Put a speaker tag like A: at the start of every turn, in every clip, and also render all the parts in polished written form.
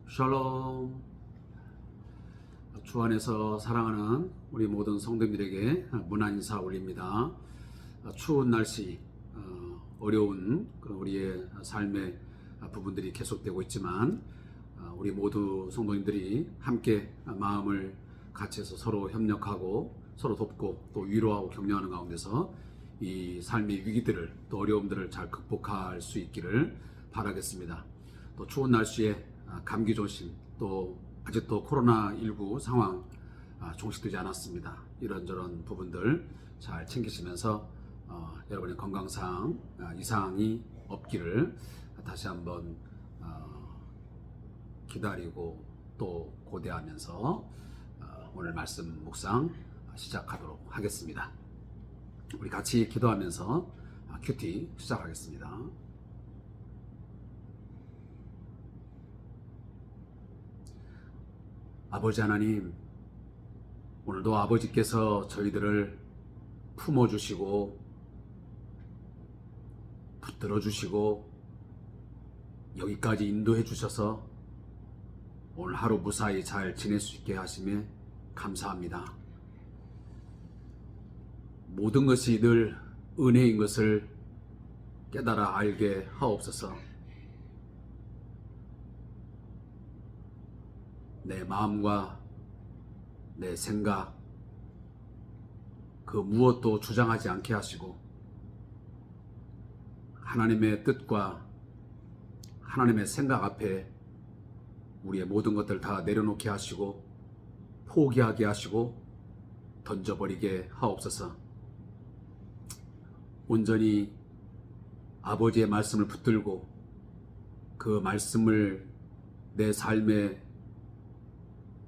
A: 샬롬. 주 안에서 사랑하는 우리 모든 성도님들에게 문안 인사 올립니다. 추운 날씨, 어려운 그런 우리의 삶의 부분들이 계속되고 있지만 우리 모두 성도님들이 함께 마음을 같이 해서 서로 협력하고 서로 돕고 또 위로하고 격려하는 가운데서 이 삶의 위기들을 또 어려움들을 잘 극복할 수 있기를 바라겠습니다. 또 추운 날씨에 감기 조심, 또 아직도 코로나19 상황 종식되지 않았습니다. 이런저런 부분들 잘 챙기시면서 여러분의 건강상 이상이 없기를 다시 한번 기다리고 또 고대하면서 오늘 말씀 묵상 시작하도록 하겠습니다. 우리 같이 기도하면서 큐티 시작하겠습니다. 아버지 하나님, 오늘도 아버지께서 저희들을 품어주시고 붙들어주시고 여기까지 인도해 주셔서 오늘 하루 무사히 잘 지낼 수 있게 하심에 감사합니다. 모든 것이 늘 은혜인 것을 깨달아 알게 하옵소서. 내 마음과 내 생각 그 무엇도 주장하지 않게 하시고 하나님의 뜻과 하나님의 생각 앞에 우리의 모든 것들 다 내려놓게 하시고 포기하게 하시고 던져버리게 하옵소서. 온전히 아버지의 말씀을 붙들고 그 말씀을 내 삶의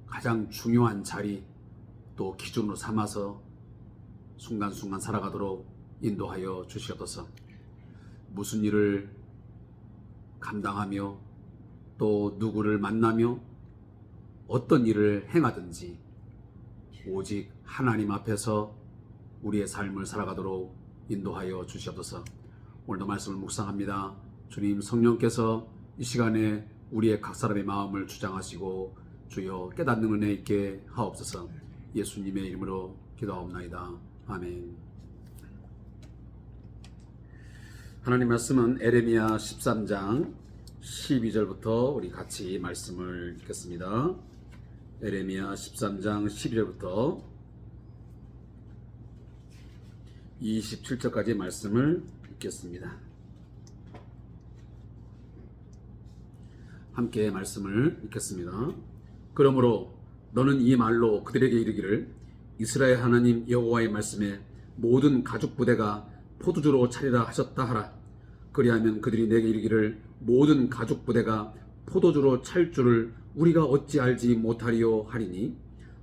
A: 가장 중요한 자리 또 기준으로 삼아서 순간순간 살아가도록 인도하여 주시옵소서. 무슨 일을 감당하며 또 누구를 만나며 어떤 일을 행하든지 오직 하나님 앞에서 우리의 삶을 살아가도록 인도하여 주시옵소서. 오늘도 말씀을 묵상합니다. 주님 성령께서 이 시간에 우리의 각 사람의 마음을 주장하시고 주여 깨닫는 은혜 있게 하옵소서. 예수님의 이름으로 기도하옵나이다. 아멘. 하나님 말씀은 에레미야 13장 12절부터 우리 같이 말씀을 읽겠습니다. 에레미야 13장 12절부터 27절까지 말씀을 읽겠습니다. 함께 말씀을 읽겠습니다. 그러므로 너는 이 말로 그들에게 이르기를 이스라엘 하나님 여호와의 말씀에 모든 가죽 부대가 포도주로 차리라 하셨다 하라. 그리하면 그들이 내게 이르기를 모든 가죽 부대가 포도주로 찰 줄을 우리가 어찌 알지 못하리요 하리니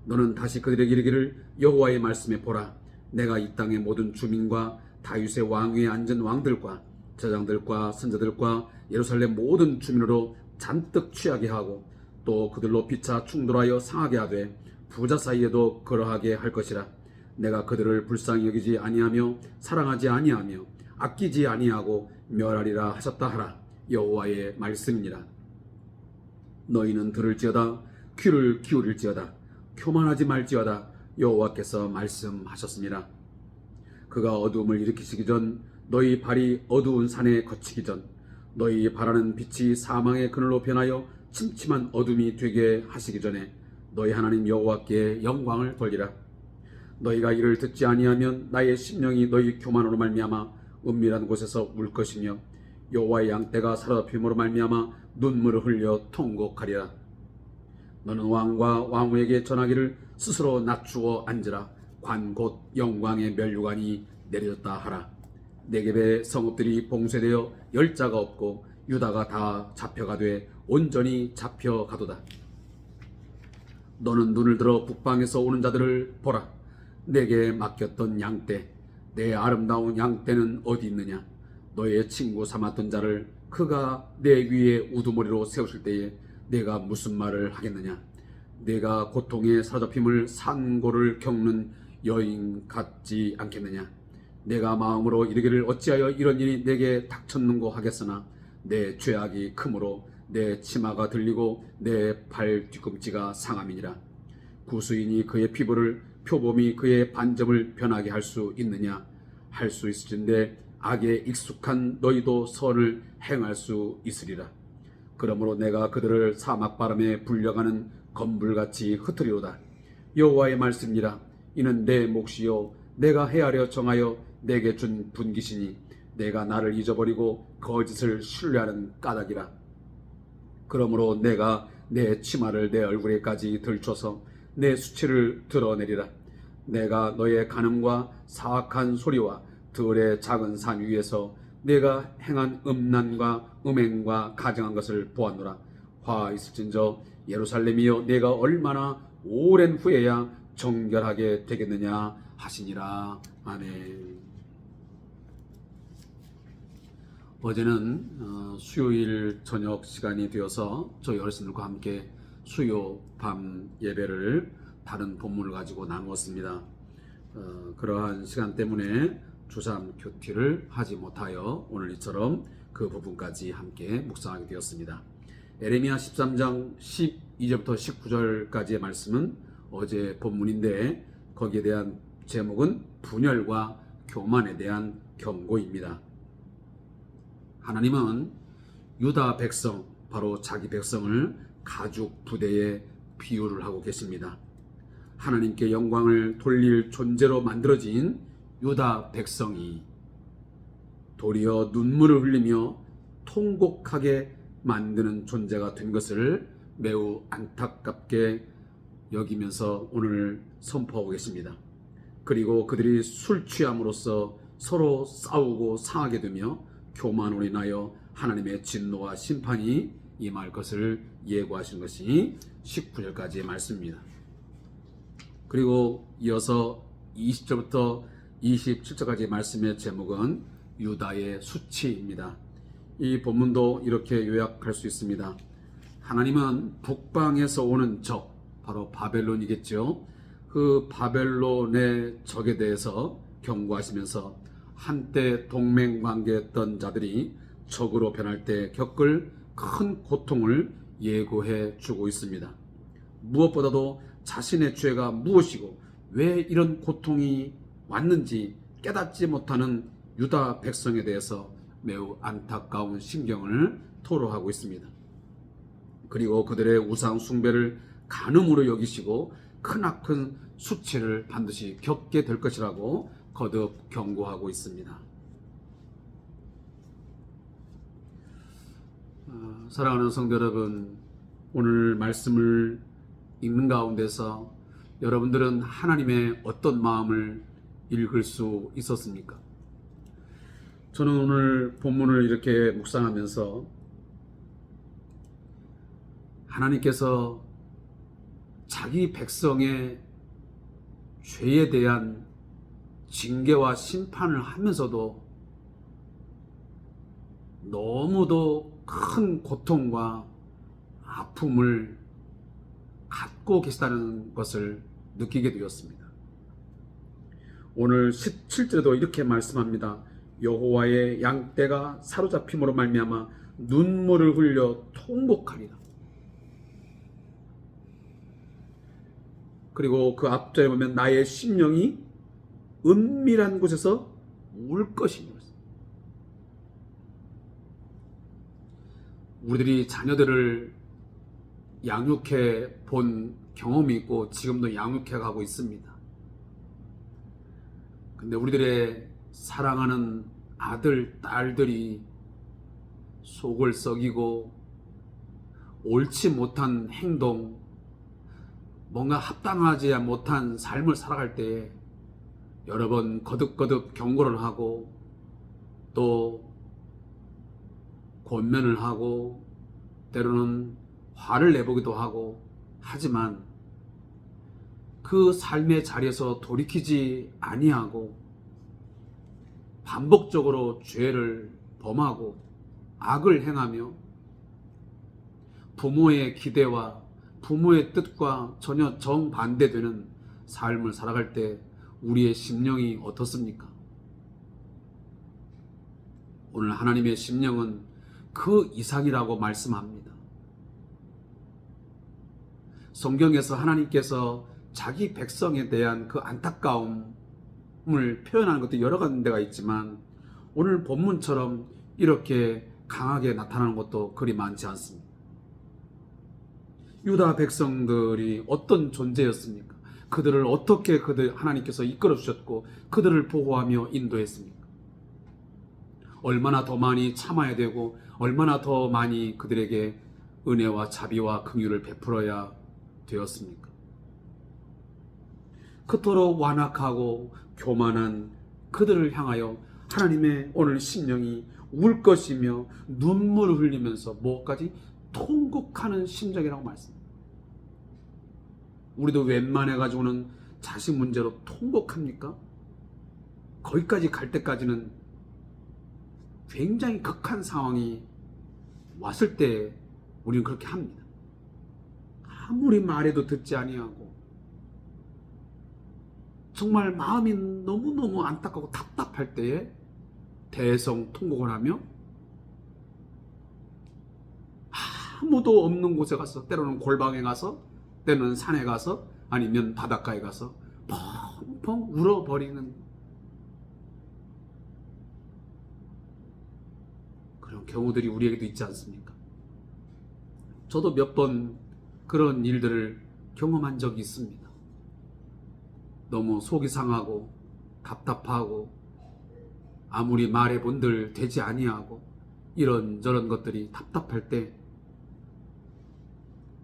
A: 너는 다시 그들에게 이르기를 여호와의 말씀에 보라. 내가 이 땅의 모든 주민과 다윗의 왕 위에 앉은 왕들과 제장들과 선자들과 예루살렘 모든 주민으로 잔뜩 취하게 하고 또 그들로 피차 충돌하여 상하게 하되 부자 사이에도 그러하게 할 것이라. 내가 그들을 불쌍히 여기지 아니하며 사랑하지 아니하며 아끼지 아니하고 멸하리라 하셨다 하라. 여호와의 말씀이니라. 너희는 들을지어다 귀를 기울일지어다 교만하지 말지어다. 여호와께서 말씀하셨습니다. 그가 어두움을 일으키시기 전 너희 발이 어두운 산에 거치기 전 너희 바라는 빛이 사망의 그늘로 변하여 침침한 어둠이 되게 하시기 전에 너희 하나님 여호와께 영광을 돌리라. 너희가 이를 듣지 아니하면 나의 심령이 너희 교만으로 말미암아 은밀한 곳에서 울 것이며 여호와의 양떼가 사로잡힘으로 말미암아 눈물을 흘려 통곡하리라. 너는 왕과 왕후에게 전하기를 스스로 낮추어 앉으라. 관 곧 영광의 면류관이 내려졌다 하라. 네겝의 성읍들이 봉쇄되어 열자가 없고 유다가 다 잡혀가되 온전히 잡혀가도다. 너는 눈을 들어 북방에서 오는 자들을 보라. 내게 맡겼던 양떼, 내 아름다운 양떼는 어디 있느냐? 너의 친구 삼았던 자를 그가 내 위에 우두머리로 세우실 때에 내가 무슨 말을 하겠느냐? 내가 고통에 사로잡힘을 산고를 겪는 여인 같지 않겠느냐? 내가 마음으로 이르기를 어찌하여 이런 일이 내게 닥쳤는고 하겠으나 내 죄악이 크므로 내 치마가 들리고 내 발 뒤꿈치가 상함이니라. 구수인이 그의 피부를 표범이 그의 반점을 변하게 할 수 있느냐? 할 수 있을진데 악에 익숙한 너희도 선을 행할 수 있으리라. 그러므로 내가 그들을 사막 바람에 불려가는 건불같이 흩으리로다. 여호와의 말씀이라. 이는 내 몫이요 내가 헤아려 정하여 내게 준 분기시니 내가 나를 잊어버리고 거짓을 신뢰하는 까닭이라. 그러므로 내가 내 치마를 내 얼굴에까지 들춰서 내 수치를 드러내리라. 내가 너의 간음과 사악한 소리와 들의 작은 산 위에서 내가 행한 음란과 음행과 가증한 것을 보았노라. 화 있을진저 예루살렘이여 내가 얼마나 오랜 후에야 정결하게 되겠느냐 하시니라. 아멘. 어제는 수요일 저녁 시간이 되어서 저희 어르신들과 함께 수요 밤 예배를 다른 본문을 가지고 나누었습니다. 그러한 시간 때문에 주삼 큐티를 하지 못하여 오늘 이처럼 그 부분까지 함께 묵상하게 되었습니다. 에레미야 13장 12절부터 19절까지의 말씀은 어제 본문인데 거기에 대한 제목은 분열과 교만에 대한 경고입니다. 하나님은 유다 백성, 바로 자기 백성을 가죽 부대에 비유를 하고 계십니다. 하나님께 영광을 돌릴 존재로 만들어진 유다 백성이 도리어 눈물을 흘리며 통곡하게 만드는 존재가 된 것을 매우 안타깝게 여기면서 오늘 선포하고 계십니다. 그리고 그들이 술 취함으로써 서로 싸우고 상하게 되며 교만으로 인하여 하나님의 진노와 심판이 임할 것을 예고하신 것이 19절까지의 말씀입니다. 그리고 이어서 20절부터 27절까지의 말씀의 제목은 유다의 수치입니다. 이 본문도 이렇게 요약할 수 있습니다. 하나님은 북방에서 오는 적, 바로 바벨론이겠죠. 그 바벨론의 적에 대해서 경고하시면서 한때 동맹관계했던 자들이 적으로 변할 때 겪을 큰 고통을 예고해 주고 있습니다. 무엇보다도 자신의 죄가 무엇이고 왜 이런 고통이 왔는지 깨닫지 못하는 유다 백성에 대해서 매우 안타까운 심경을 토로하고 있습니다. 그리고 그들의 우상 숭배를 간음으로 여기시고 크나큰 수치를 반드시 겪게 될 것이라고 거듭 경고하고 있습니다. 사랑하는 성도 여러분, 오늘 말씀을 읽는 가운데서 여러분들은 하나님의 어떤 마음을 읽을 수 있었습니까? 저는 오늘 본문을 이렇게 묵상하면서 하나님께서 자기 백성의 죄에 대한 징계와 심판을 하면서도 너무도 큰 고통과 아픔을 갖고 계시다는 것을 느끼게 되었습니다. 오늘 17절에도 이렇게 말씀합니다. 여호와의 양떼가 사로잡힘으로 말미암아 눈물을 흘려 통곡하리라. 그리고 그 앞절에 보면 나의 심령이 은밀한 곳에서 울 것이니. 우리들이 자녀들을 양육해 본 경험이 있고 지금도 양육해 가고 있습니다. 근데 우리들의 사랑하는 아들, 딸들이 속을 썩이고 옳지 못한 행동, 뭔가 합당하지 못한 삶을 살아갈 때에 여러 번 거듭거듭 경고를 하고 또 권면을 하고 때로는 화를 내보기도 하고 하지만 그 삶의 자리에서 돌이키지 아니하고 반복적으로 죄를 범하고 악을 행하며 부모의 기대와 부모의 뜻과 전혀 정반대되는 삶을 살아갈 때 우리의 심령이 어떻습니까? 오늘 하나님의 심령은 그 이상이라고 말씀합니다. 성경에서 하나님께서 자기 백성에 대한 그 안타까움을 표현하는 것도 여러 군데가 있지만 오늘 본문처럼 이렇게 강하게 나타나는 것도 그리 많지 않습니다. 유다 백성들이 어떤 존재였습니까? 그들을 어떻게 하나님께서 이끌어 주셨고 그들을 보호하며 인도했습니까? 얼마나 더 많이 참아야 되고 얼마나 더 많이 그들에게 은혜와 자비와 긍휼을 베풀어야 되었습니까? 그토록 완악하고 교만한 그들을 향하여 하나님의 오늘 심령이 울 것이며 눈물을 흘리면서 뭐까지 통곡하는 심정이라고 말씀합니다. 우리도 웬만해가지고는 자식 문제로 통곡합니까? 거기까지 갈 때까지는 굉장히 극한 상황이 왔을 때 우리는 그렇게 합니다. 아무리 말해도 듣지 아니하고 정말 마음이 너무너무 안타깝고 답답할 때에 대성통곡을 하며 아무도 없는 곳에 가서 때로는 골방에 가서 때로는 산에 가서 아니면 바닷가에 가서 펑펑 울어버리는 그런 경우들이 우리에게도 있지 않습니까? 저도 몇 번 그런 일들을 경험한 적이 있습니다. 너무 속이 상하고 답답하고 아무리 말해본들 되지 아니하고 이런저런 것들이 답답할 때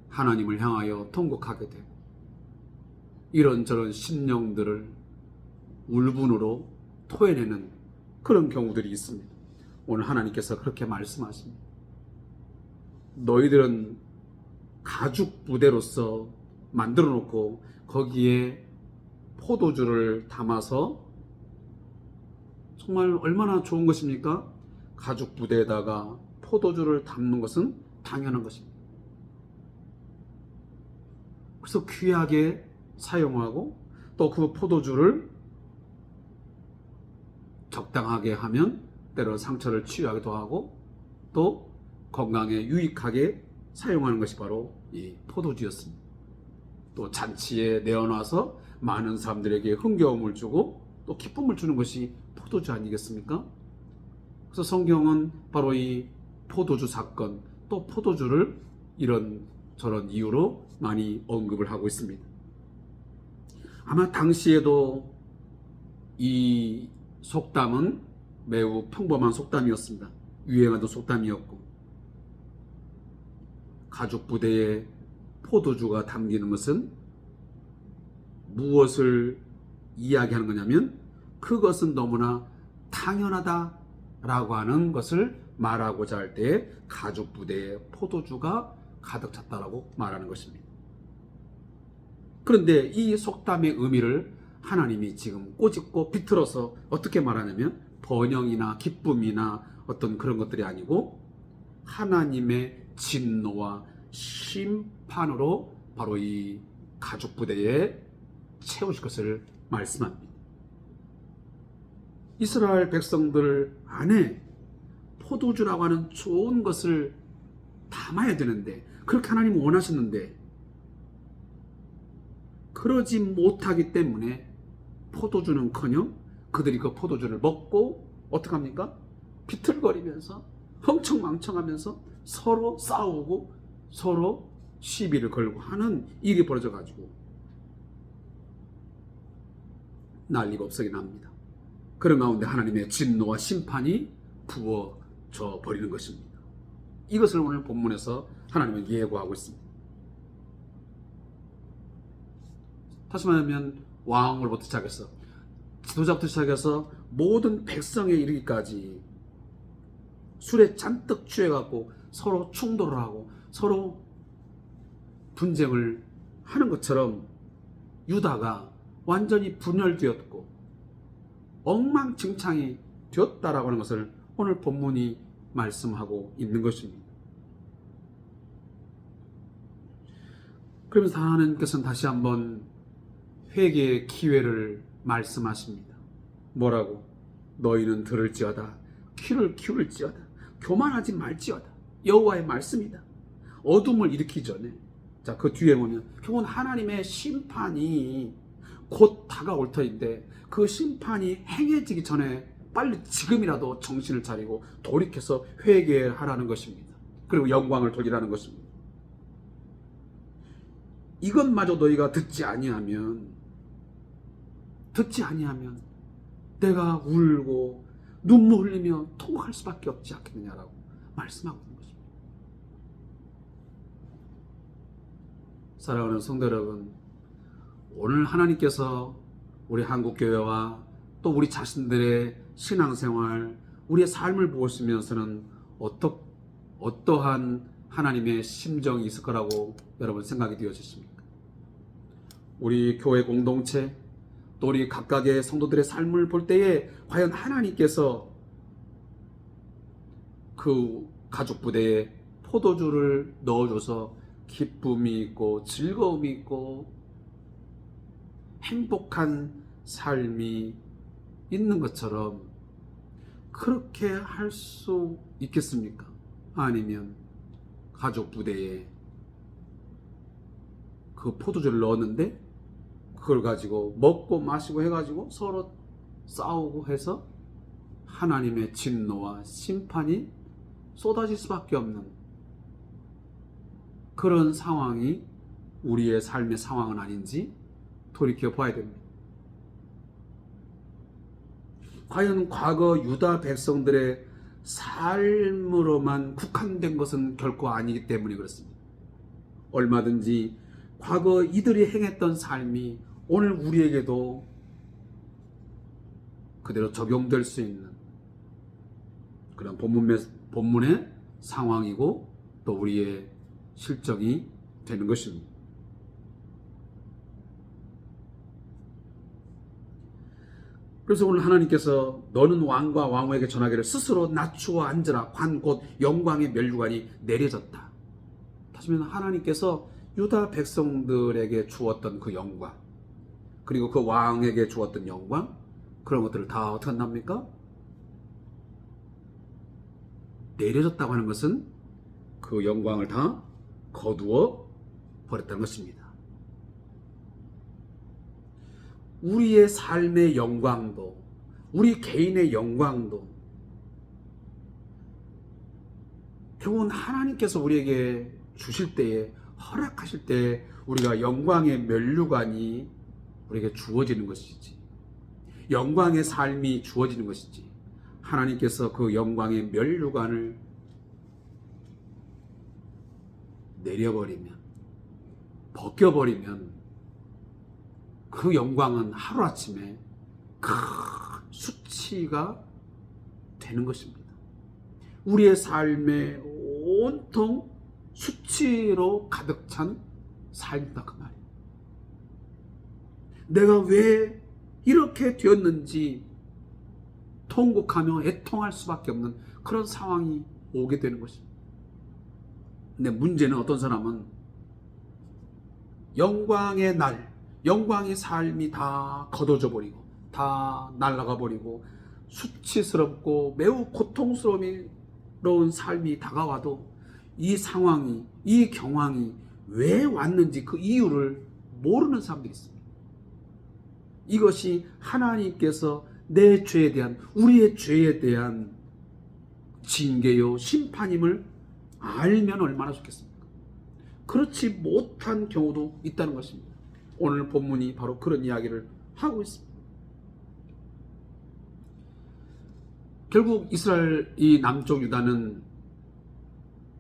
A: 하나님을 향하여 통곡하게 되고 이런저런 심령들을 울분으로 토해내는 그런 경우들이 있습니다. 오늘 하나님께서 그렇게 말씀하십니다. 너희들은 가죽 부대로서 만들어 놓고 거기에 포도주를 담아서 정말 얼마나 좋은 것입니까? 가죽 부대에다가 포도주를 담는 것은 당연한 것입니다. 그래서 귀하게 사용하고 또 그 포도주를 적당하게 하면 때로 상처를 치유하기도 하고 또 건강에 유익하게 사용하는 것이 바로 이 포도주였습니다. 또 잔치에 내어놔서 많은 사람들에게 흥겨움을 주고 또 기쁨을 주는 것이 포도주 아니겠습니까? 그래서 성경은 바로 이 포도주 사건 또 포도주를 이런 저런 이유로 많이 언급을 하고 있습니다. 아마 당시에도 이 속담은 매우 평범한 속담이었습니다. 유행하던 속담이었고 가죽 부대에 포도주가 담기는 것은 무엇을 이야기하는 거냐면 그것은 너무나 당연하다라고 하는 것을 말하고자 할 때 가죽 부대에 포도주가 가득 찼다라고 말하는 것입니다. 그런데 이 속담의 의미를 하나님이 지금 꼬집고 비틀어서 어떻게 말하냐면 번영이나 기쁨이나 어떤 그런 것들이 아니고 하나님의 진노와 심판으로 바로 이 가죽 부대에 채우실 것을 말씀합니다. 이스라엘 백성들 안에 포도주라고 하는 좋은 것을 담아야 되는데 그렇게 하나님은 원하셨는데 그러지 못하기 때문에 포도주는커녕 그들이 그 포도주를 먹고 어떡합니까? 비틀거리면서 흥청망청하면서 서로 싸우고 서로 시비를 걸고 하는 일이 벌어져 가지고 난리가 없어게 납니다. 그런 가운데 하나님의 진노와 심판이 부어져 버리는 것입니다. 이것을 오늘 본문에서 하나님은 예고하고 있습니다. 다시 말하면 왕으로부터 시작해서 지도자부터 시작해서 모든 백성에 이르기까지 술에 잔뜩 취해갖고 서로 충돌을 하고 서로 분쟁을 하는 것처럼 유다가 완전히 분열되었고 엉망진창이 되었다라고 하는 것을 오늘 본문이 말씀하고 있는 것입니다. 그러면서 하나님께서는 다시 한번 회개의 기회를 말씀하십니다. 뭐라고? 너희는 들을지어다 귀를 기울지어다 교만하지 말지어다 여호와의 말씀이다. 어둠을 일으키기 전에 자, 그 뒤에 보면 결국은 하나님의 심판이 곧 다가올 터인데 그 심판이 행해지기 전에 빨리 지금이라도 정신을 차리고 돌이켜서 회개하라는 것입니다. 그리고 영광을 돌리라는 것입니다. 이것마저 너희가 듣지 아니하면 내가 울고 눈물 흘리며 통곡할 수밖에 없지 않겠느냐라고 말씀하고 있는 것입니다. 사랑하는 성도 여러분, 오늘 하나님께서 우리 한국교회와 또 우리 자신들의 신앙생활, 우리의 삶을 보시면서는 어떠한 하나님의 심정이 있을 거라고 여러분 생각이 되어지십니까? 우리 교회 공동체, 또 우리 각각의 성도들의 삶을 볼 때에 과연 하나님께서 그 가죽 부대에 포도주를 넣어줘서 기쁨이 있고 즐거움이 있고 행복한 삶이 있는 것처럼 그렇게 할 수 있겠습니까? 아니면 가족 부대에 그 포도주를 넣었는데 그걸 가지고 먹고 마시고 해가지고 서로 싸우고 해서 하나님의 진노와 심판이 쏟아질 수밖에 없는 그런 상황이 우리의 삶의 상황은 아닌지 돌이켜 봐야 됩니다. 과연 과거 유다 백성들의 삶으로만 국한된 것은 결코 아니기 때문에 그렇습니다. 얼마든지 과거 이들이 행했던 삶이 오늘 우리에게도 그대로 적용될 수 있는 그런 본문의 상황이고 또 우리의 실정이 되는 것입니다. 그래서 오늘 하나님께서 너는 왕과 왕후에게 전하기를 스스로 낮추어 앉으라. 관 곧 영광의 면류관이 내려졌다. 다시 말하면 하나님께서 유다 백성들에게 주었던 그 영광, 그리고 그 왕에게 주었던 영광, 그런 것들을 다 어떻게 한답니까? 내려졌다고 하는 것은 그 영광을 다 거두어 버렸다는 것입니다. 우리의 삶의 영광도, 우리 개인의 영광도 결국은 하나님께서 우리에게 주실 때에, 허락하실 때 우리가 영광의 면류관이 우리에게 주어지는 것이지, 영광의 삶이 주어지는 것이지, 하나님께서 그 영광의 면류관을 내려버리면, 벗겨버리면 그 영광은 하루아침에 큰 수치가 되는 것입니다. 우리의 삶에 온통 수치로 가득 찬 삶이다 그 말이에요. 내가 왜 이렇게 되었는지 통곡하며 애통할 수밖에 없는 그런 상황이 오게 되는 것입니다. 근데 문제는 어떤 사람은 영광의 날, 영광의 삶이 다 걷어져 버리고 다 날아가 버리고 수치스럽고 매우 고통스러운 삶이 다가와도 이 상황이, 이 경황이 왜 왔는지 그 이유를 모르는 사람들이 있습니다. 이것이 하나님께서 내 죄에 대한, 우리의 죄에 대한 징계요 심판임을 알면 얼마나 좋겠습니까? 그렇지 못한 경우도 있다는 것입니다. 오늘 본문이 바로 그런 이야기를 하고 있습니다. 결국 이스라엘, 이 남쪽 유다는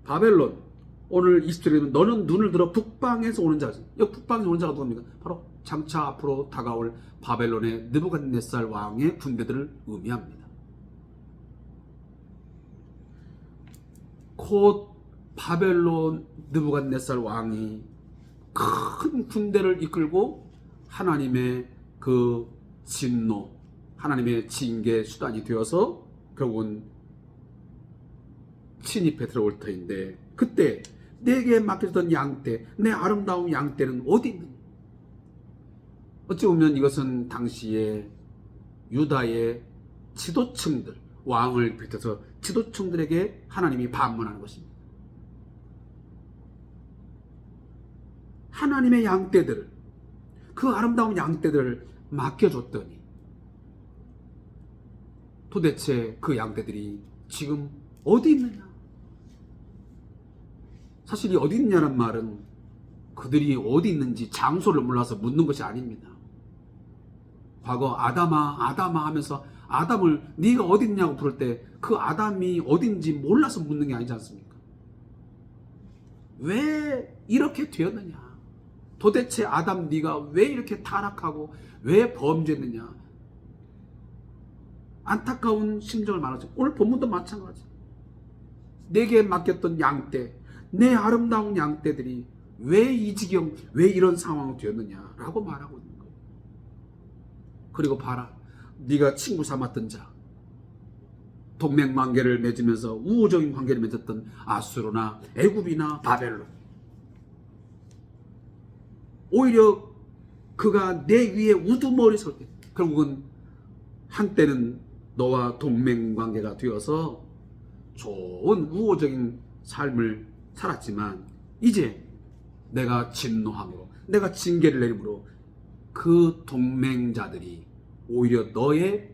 A: 바벨론, 오늘 20절에 보면 너는 눈을 들어 북방에서 오는 자지. 여기 북방에서 오는 자가 누굽니까? 바로 장차 앞으로 다가올 바벨론의 느부갓네살 왕의 군대들을 의미합니다. 곧 바벨론 느부갓네살 왕이 큰 군대를 이끌고 하나님의 그 진노, 하나님의 징계 수단이 되어서 결국은 침입해 들어올 터인데, 그때 내게 맡겨졌던 양떼, 내 아름다운 양떼는 어디 있느냐? 어찌 보면 이것은 당시에 유다의 지도층들, 왕을 비롯해서 지도층들에게 하나님이 반문하는 것입니다. 하나님의 양떼들을, 그 아름다운 양떼들을 맡겨줬더니 도대체 그 양떼들이 지금 어디 있느냐? 사실 이 어디 있냐는 말은 그들이 어디 있는지 장소를 몰라서 묻는 것이 아닙니다. 과거 아담아 아담아 하면서 아담을 네가 어디 있냐고 부를 때 그 아담이 어딘지 몰라서 묻는 게 아니지 않습니까? 왜 이렇게 되었느냐? 도대체 아담 네가 왜 이렇게 타락하고 왜 범죄했느냐? 안타까운 심정을 말하죠. 오늘 본문도 마찬가지. 내게 맡겼던 양떼, 내 아름다운 양떼들이 왜 이 지경, 왜 이런 상황이 되었느냐라고 말하고 있는 거예요. 그리고 봐라, 네가 친구 삼았던 자, 동맹관계를 맺으면서 우호적인 관계를 맺었던 아수르나 애굽이나 바벨론, 오히려 그가 내 위에 우두머리 설 때 결국은 한때는 너와 동맹관계가 되어서 좋은 우호적인 삶을 살았지만 이제 내가 진노함으로, 내가 징계를 내림으로 그 동맹자들이 오히려 너의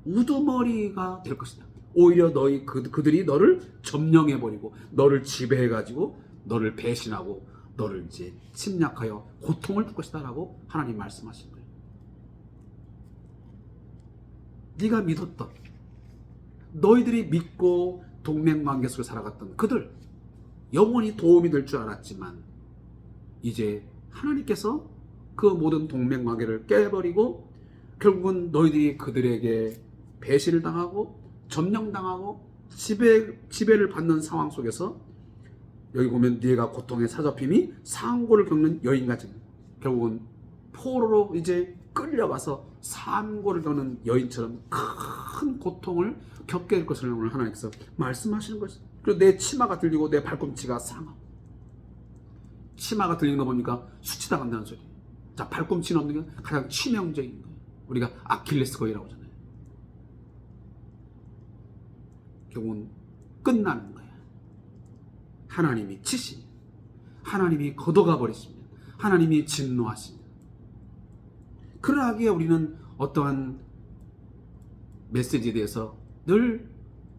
A: 우두머리가 될 것이다. 오히려 그들이 너를 점령해버리고 너를 지배해가지고 너를 배신하고 너를 이제 침략하여 고통을 줄 것이다 라고 하나님 말씀하신 거예요. 네가 믿었던, 너희들이 믿고 동맹관계 속에 살아갔던 그들, 영원히 도움이 될 줄 알았지만 이제 하나님께서 그 모든 동맹관계를 깨버리고 결국은 너희들이 그들에게 배신을 당하고 점령당하고 지배를 받는 상황 속에서 여기 보면 네가 고통에 사잡힘이 상고를 겪는 여인같이 결국은 포로로 이제 끌려가서 상고를 겪는 여인처럼 큰 고통을 겪게 될 것을 오늘 하나님께서 말씀하시는 것이죠. 그리고 내 치마가 들리고 내 발꿈치가 상하고, 치마가 들리는 거 보니까 수치당한다는 소리. 자, 발꿈치는 없는 게 가장 치명적인 거예요. 우리가 아킬레스건이라고 하잖아요. 결국은 끝나는 거야. 하나님이 치시면, 하나님이 걷어가 버리시면, 하나님이 진노하시면, 그러하기에 우리는 어떠한 메시지에 대해서 늘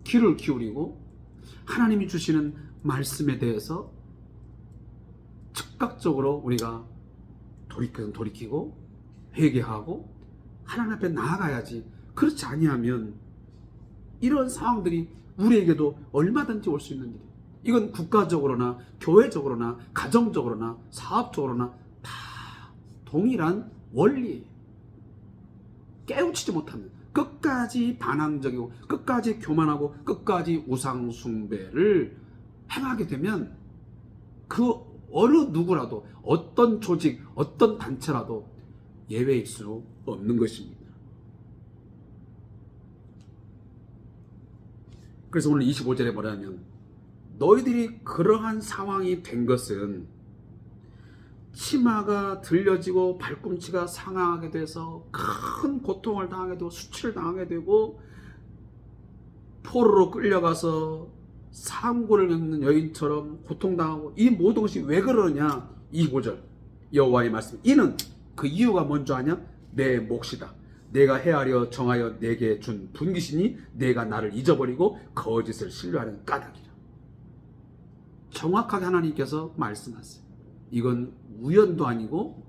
A: 귀를 기울이고 하나님이 주시는 말씀에 대해서 즉각적으로 우리가 돌이키고 회개하고 하나님 앞에 나아가야지. 그렇지 아니하면 이런 상황들이 우리에게도 얼마든지 올 수 있는 일이에요. 이건 국가적으로나 교회적으로나 가정적으로나 사업적으로나 다 동일한 원리예요. 깨우치지 못하면 끝까지 반항적이고 끝까지 교만하고 끝까지 우상숭배를 행하게 되면 그 어느 누구라도 어떤 조직 어떤 단체라도 예외일 수 없는 것입니다. 그래서 오늘 25절에 뭐냐면 너희들이 그러한 상황이 된 것은 치마가 들려지고 발꿈치가 상하게 돼서 큰 고통을 당하게 되고 수치를 당하게 되고 포로로 끌려가서 상고를 겪는 여인처럼 고통당하고 이 모든 것이 왜 그러냐. 25절 여호와의 말씀, 이는 그 이유가 뭔지 아냐? 내 몫이다. 내가 헤아려 정하여 내게 준 분깃이니 내가 나를 잊어버리고 거짓을 신뢰하는 까닭이라. 정확하게 하나님께서 말씀하세요. 이건 우연도 아니고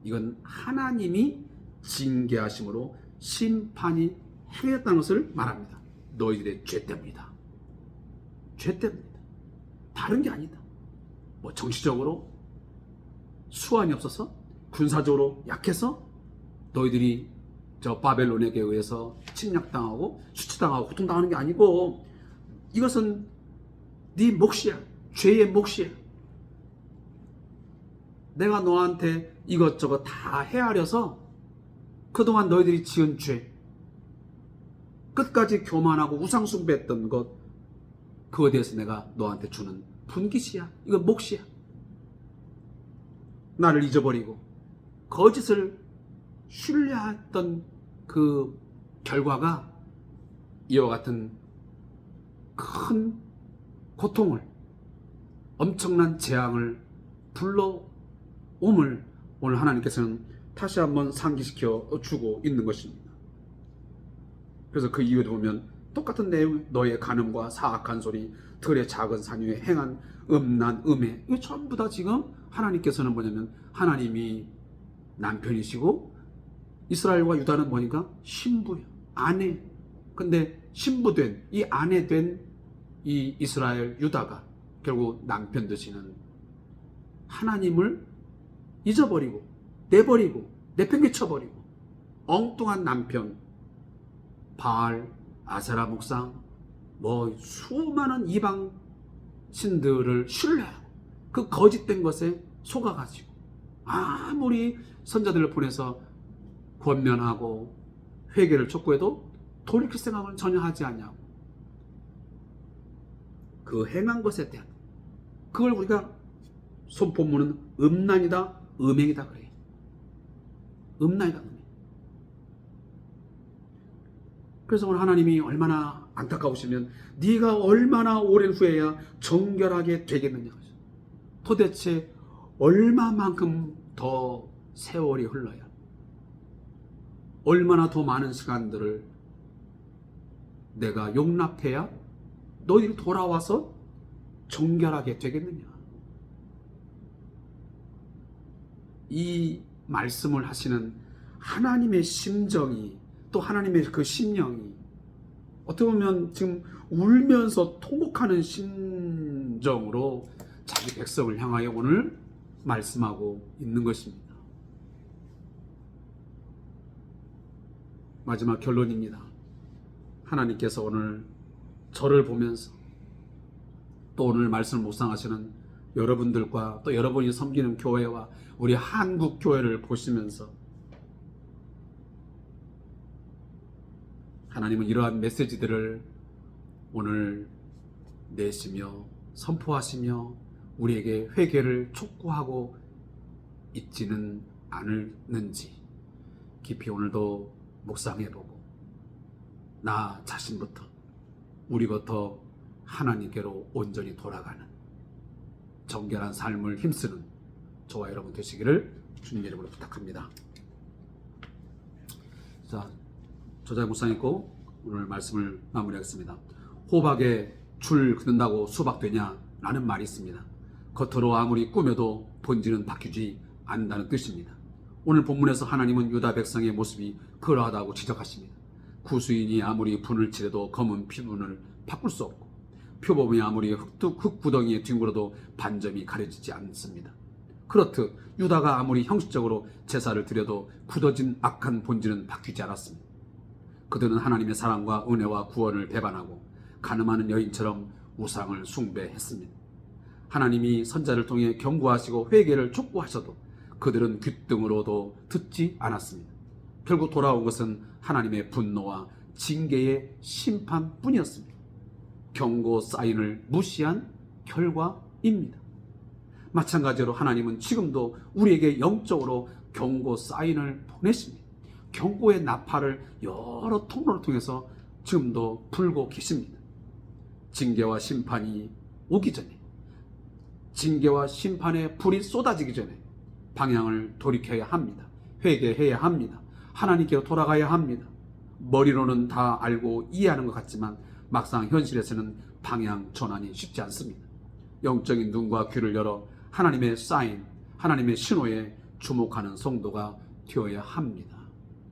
A: 이건 하나님이 징계하심으로 심판이 행했다는 것을 말합니다. 너희들의 죄 때문이다. 죄 때문이다. 다른 게 아니다. 뭐 정치적으로 수완이 없어서, 군사적으로 약해서 너희들이 저 바벨론에게 의해서 침략당하고 수치당하고 고통당하는 게 아니고 이것은 네 몫이야. 죄의 몫이야. 내가 너한테 이것저것 다 헤아려서 그동안 너희들이 지은 죄, 끝까지 교만하고 우상숭배했던 것, 그거에 대해서 내가 너한테 주는 분깃이야. 이건 몫이야. 나를 잊어버리고 거짓을 신뢰했던 그 결과가 이와 같은 큰 고통을, 엄청난 재앙을 불러옴을 오늘 하나님께서는 다시 한번 상기시켜 주고 있는 것입니다. 그래서 그 이유에 보면 똑같은 내용, 너의 간음과 사악한 소리, 들의 작은 산 위에 행한 음란 음해, 이거 전부 다 지금 하나님께서는 뭐냐면 하나님이 남편이시고 이스라엘과 유다는 뭐니까 신부예요. 아내. 근데 신부된 이 아내 된 이 이스라엘 유다가 결국 남편 되시는 하나님을 잊어버리고 내버리고 내팽개쳐버리고 엉뚱한 남편 바알, 아세라 목상, 뭐 수많은 이방 신들을 신뢰하고 그 거짓된 것에 속아가지고 아무리 선자들을 보내서 권면하고 회개를 촉구해도 돌이킬 생각을 전혀 하지 않냐고. 그 행한 것에 대한 그걸 우리가 본문은 음란이다 음행이다 그래요. 음란이다 음행. 그래서 오늘 하나님이 얼마나 안타까우시면 네가 얼마나 오랜 후에야 정결하게 되겠느냐. 도대체 얼마만큼 더 세월이 흘러야 얼마나 더 많은 시간들을 내가 용납해야 너희들이 돌아와서 정결하게 되겠느냐. 이 말씀을 하시는 하나님의 심정이 또 하나님의 그 심령이 어떻게 보면 지금 울면서 통곡하는 심정으로 자기 백성을 향하여 오늘 말씀하고 있는 것입니다. 마지막 결론입니다. 하나님께서 오늘 저를 보면서 또 오늘 말씀을 묵상하시는 여러분들과 또 여러분이 섬기는 교회와 우리 한국 교회를 보시면서 하나님은 이러한 메시지들을 오늘 내시며 선포하시며 우리에게 회개를 촉구하고 있지는 않을는지 깊이 오늘도 묵상해보고 나 자신부터 우리부터 하나님께로 온전히 돌아가는 정결한 삶을 힘쓰는 저와 여러분 되시기를 주님 이름으로 부탁합니다. 자, 저자 묵상 읽고 오늘 말씀을 마무리하겠습니다. 호박에 줄 긋는다고 수박 되냐? 라는 말이 있습니다. 겉으로 아무리 꾸며도 본질은 바뀌지 않는다는 뜻입니다. 오늘 본문에서 하나님은 유다 백성의 모습이 그러하다고 지적하십니다. 구수인이 아무리 분을 칠해도 검은 피분을 바꿀 수 없고 표범이 아무리 흙구덩이에 뒹굴어도 반점이 가려지지 않습니다. 그렇듯 유다가 아무리 형식적으로 제사를 드려도 굳어진 악한 본질은 바뀌지 않았습니다. 그들은 하나님의 사랑과 은혜와 구원을 배반하고 간음하는 여인처럼 우상을 숭배했습니다. 하나님이 선자를 통해 경고하시고 회개를 촉구하셔도 그들은 귓등으로도 듣지 않았습니다. 결국 돌아온 것은 하나님의 분노와 징계의 심판뿐이었습니다. 경고 사인을 무시한 결과입니다. 마찬가지로 하나님은 지금도 우리에게 영적으로 경고 사인을 보내십니다. 경고의 나팔을 여러 통로를 통해서 지금도 불고 계십니다. 징계와 심판이 오기 전에, 징계와 심판의 불이 쏟아지기 전에 방향을 돌이켜야 합니다. 회개해야 합니다. 하나님께로 돌아가야 합니다. 머리로는 다 알고 이해하는 것 같지만 막상 현실에서는 방향 전환이 쉽지 않습니다. 영적인 눈과 귀를 열어 하나님의 사인, 하나님의 신호에 주목하는 성도가 되어야 합니다.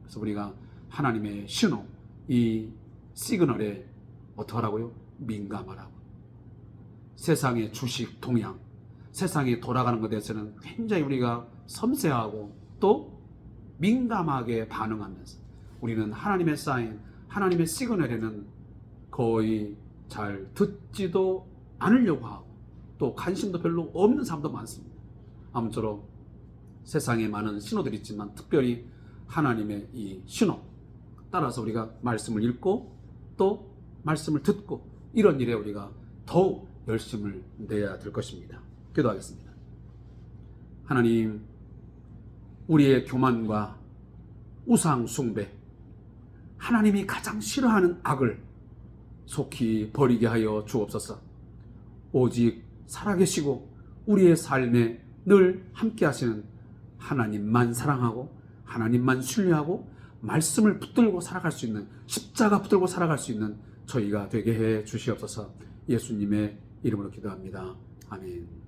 A: 그래서 우리가 하나님의 신호, 이 시그널에 어떻게 하라고요? 민감하라고. 세상의 주식 동향, 세상이 돌아가는 것에 대해서는 굉장히 우리가 섬세하고 또 민감하게 반응하면서 우리는 하나님의 사인, 하나님의 시그널에는 거의 잘 듣지도 않으려고 하고 또 관심도 별로 없는 사람도 많습니다. 아무쪼록 세상에 많은 신호들이 있지만 특별히 하나님의 이 신호 따라서 우리가 말씀을 읽고 또 말씀을 듣고 이런 일에 우리가 더욱 열심을 내야 될 것입니다. 기도하겠습니다. 하나님, 우리의 교만과 우상 숭배, 하나님이 가장 싫어하는 악을 속히 버리게 하여 주옵소서. 오직 살아계시고 우리의 삶에 늘 함께 하시는 하나님만 사랑하고 하나님만 신뢰하고 말씀을 붙들고 살아갈 수 있는, 십자가 붙들고 살아갈 수 있는 저희가 되게 해 주시옵소서. 예수님의 이름으로 기도합니다. 아멘.